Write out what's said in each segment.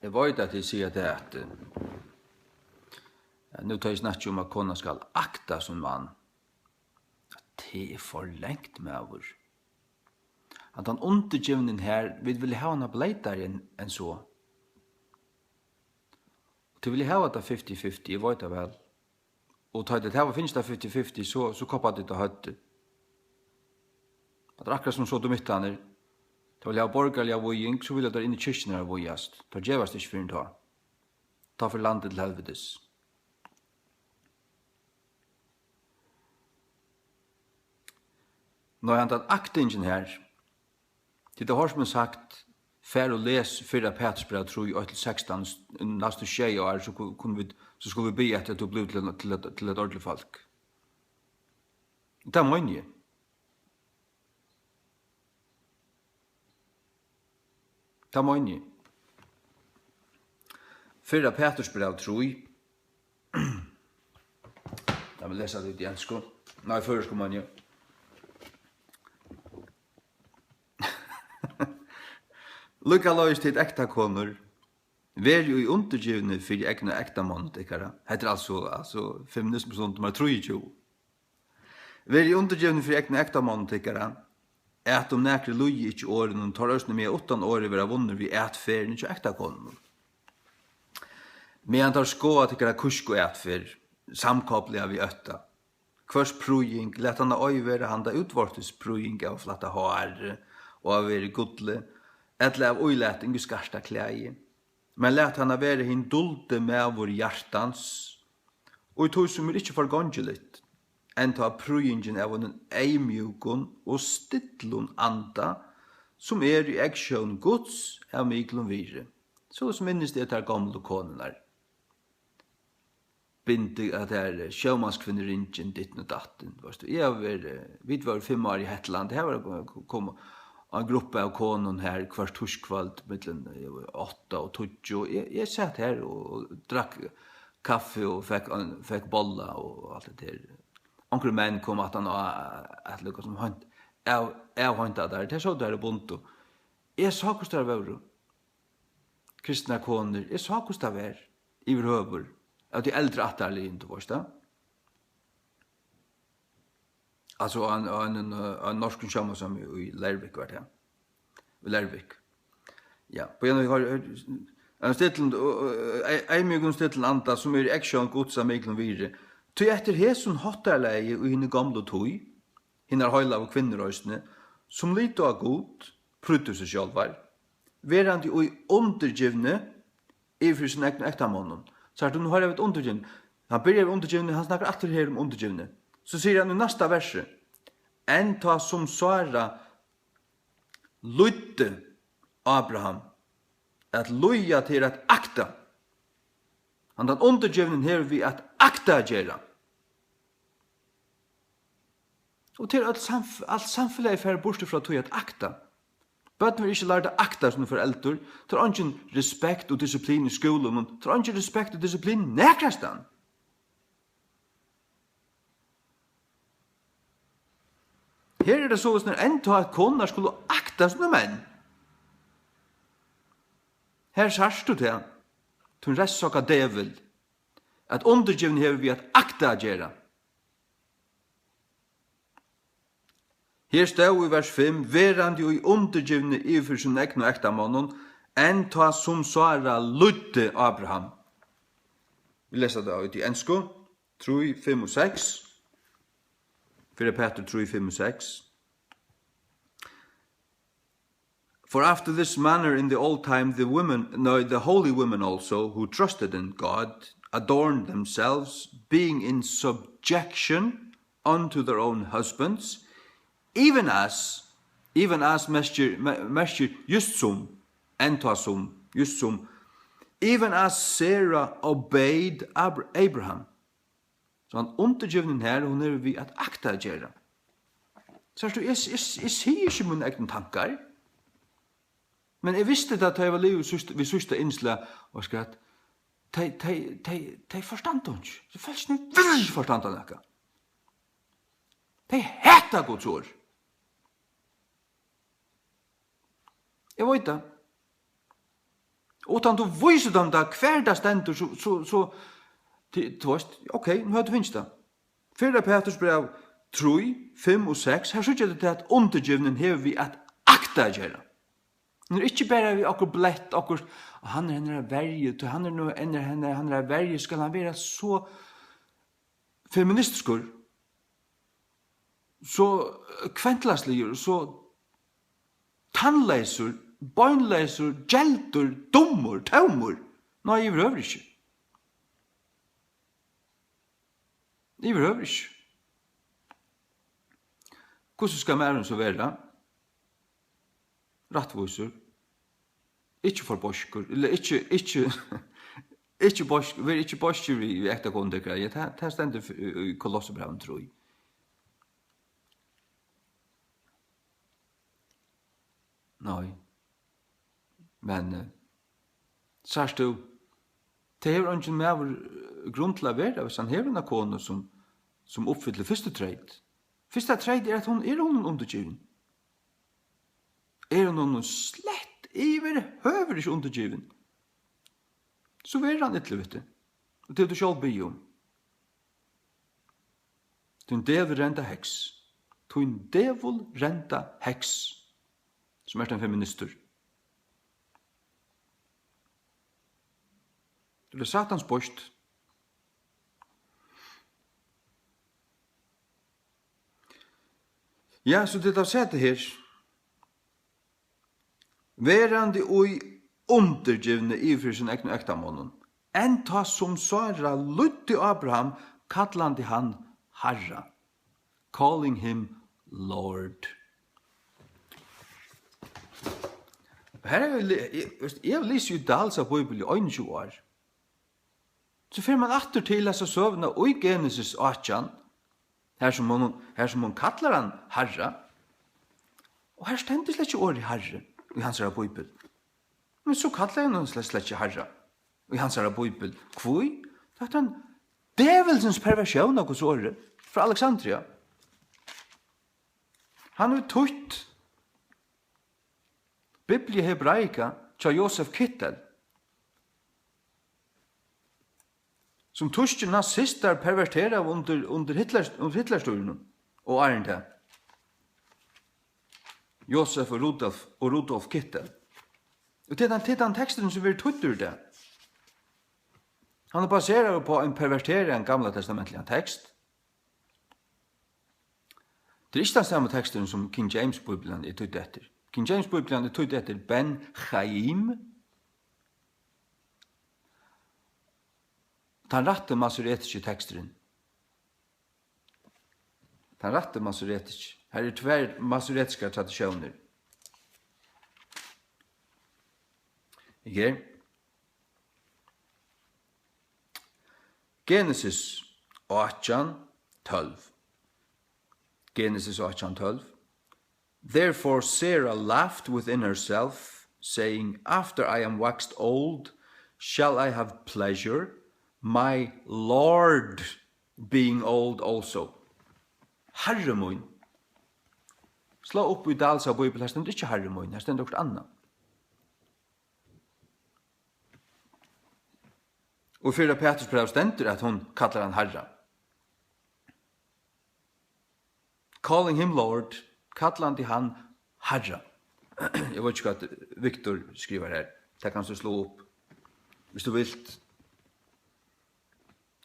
Jeg vet at jeg sier det at nu tar jeg snakket om at kona skal akta som mann. Det for lengt med over. At han undergivningen her, vi vil ha henne bleitere enn så. Du vil ha det 50-50, jeg vet det vel. Og tar det her, finnes det 50-50, så koppar det til høyt. At akkurat som så du mitt han da vil jeg ha borgerlig av vojing, så vil jeg der inn i kyrkene av vojast. Da gjevast ikke for en ta. Ta for landet til helvetes. Nå har han tatt aktingen her. Til det har som sagt, fær og les 4 Petersbrev, tror jeg, 8-16, nesten 6 år, så skulle vi be etter at du ble til et ordentlig folk. Det er mange. Det er mange. 4 Petersbrev, tror jeg. Jeg vil lese det i ensko. Nei, før skal man jo. Lukka lois til ekta konur, vær jo i undergivne for egna ekta mann, tykkara. Heter altså feminisme sånt, man tror ikke jo. Vær i undergivne for egna ekta mann, tykkara, at om nekre logi ikke åren, og tar østene med 8 år vera vunner vi etferden ikke ekta konur. Men tar skåa tykkara kursko etfer, samkoppliga vi øtta. Kvars projing, let han oi være handa utvortes projing av flatta hår, og av være godle, eller av oileting i skarsta klægi. Men let han være hin dulde med vår hjertans, og i tog som ikke forgångeligt, enn ta prøyingen av en eimjukon og stittlun anda, som i eksjøn gods av miklun vire. Så som minnes det er gamle konenar. Bindi at det sjømannskvinneringen ditt og datten. Vi var 5 år i Hetland, her var kommet en gruppe av konen her hver torskvald mellom 8 og 20. Jeg satt her og drakk kaffe og fikk bolla og alt det der. Onkel menn kom at han at lukka som hånd. Jeg håndta der. Det så der bunt. Jeg sa hvordan det var. Kristna koner. Jeg sa hvordan det var. I røver. Av de eldre atterlige inte forstå. Alltså en norsk sjømann som i Lervik var det. I Lervik. Ja, på en har en stittel en stittel anda som är action godsa miklum vire. Ty etter hesun hottarleie og henne gamle tøy, henne høyla av kvinnerøysene, som lite av god, prøvde seg sjálvar, verandi og i undergivne i for sin egen ektamånen. Så nu har jeg et undergivne. Han börjar undergivne, han snakker atter her om undergivne. Så sier han i nästa verset, en ta som svara lydde Abraham, at loja til at akta. Han den undergivnen her vi at akta gjerra. Og til alt samfunnet er ferdig borste fra tog at akta. Bøtten vil ikke lære akta som foreldre, tar ingen respekt og disiplin i skolen, tar ingen respekt og disiplin nekrastan. Her det så hvis en ta at koner skulle akta som menn. Her sørst du til, til en restsaka devil, at undergivning hever vi at akta gjerra. Her stod i vers 5, verandi og i undergivning i for sin egn og ekta mannen, en ta som svara lydde Abraham. Vi leser det ut i ensko, 3, 5 og 6. 4 Peter 3, 5 og 6. For after this manner in the old time the holy women also, who trusted in God, adorned themselves, being in subjection unto their own husbands, even as mestur just som, entasum, just som, even as Sarah obeyed Abraham. Så han undergivningen her, hun er vi at akta gjerra. Så jeg sier ikke mine egne tankar, men jeg visste at jeg var livet vi sørste innsla, og at de forstand hun ikke. Så faktisk vil ikke forstand hun ikke. De heta Guds ord. Jeg vet det. Utan du viser dem da hver det stender, så du vet, ok, nu har du finnes det. 4. Petrus brev 3, 5 og 6, her sier det til at undergivningen hever vi at akta gjøre. Det er ikke bare vi akkur blett, akkur, han er verje, han er verje, skal han være så feministiskur, så kventlasligur, så tannleisur, bøgnleisur, gjeldur, dummur, taumur. Nei, jeg behøver ikke. Jeg behøver ikke. Hvordan skal mæren så være? Rattvisur. Ikke for boskur, eller ikke boskur, vi ikke boskur i ekta kondekra. Det er stendet i Kolossebraven, tror jeg. Nei. Men, særst du, det er ikke mer grunn til å være, hvis han har en kone som oppfyller første treit. Første treit er at hun er hun undergiven. Er hun slett høver ikke undergiven. Så er han ytterlig, vet du. Og det er du selv be om. Du en devil renta heks. Du en devil renta heks. Som er en feminister. Det er satans bost. Ja, så det har sett det her. Verande ui undergivne i for sin egnu ektamånen. Enta som Sara lutti Abraham, kallandi han Herra. Calling him Lord. Her jeg lyser jo dals av Bibelen i 21 år. Så får man atter til disse søvnene og i Genesis 18, her som hun kallar han Herra. Og her stendes slett ikke året Herre i hans herre Bibel. Men så kallar han slett ikke Herra i hans herre Bibel. Hvor? Det er en djevelsens perversjon av hos året fra Alexandria. Han er tutt Biblia hebraika tja Josef Kittel, som tuske nazister pervertera under Hitlerstyren og Arnta. Josef og Rudolf Kittel. Og det er den teksten som vi tuttur det. Han er baseret på en pervertering av gamla testamentlige tekst. Det er ikke den samme teksten som King James-bibelen er tutt etter. King James-bibelen er tutt etter Ben Chaim. Den rette masoretiske teksteren. Den rette masoretiske. Her er tver masoretiske tradisjoner. Ikke? Genesis 18:12. Genesis 18:12. Therefore Sarah laughed within herself, saying, After I am waxed old, shall I have pleasure, my Lord being old also. Herre mun. Slå opp i Dalsa Bibel, her stendur ikke Herre mun, her stendur okkur anna. Og fyrir Petrus brev stendur at hun kallar han Herra. Calling him Lord, kallandi han Herra. Jeg vet ikke hva Victor skriver her. Det kan du slå opp. Hvis du vilt.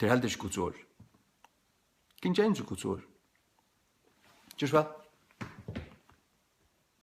Det er heldig ikke Guds ord. King James er Guds ord. Just vel.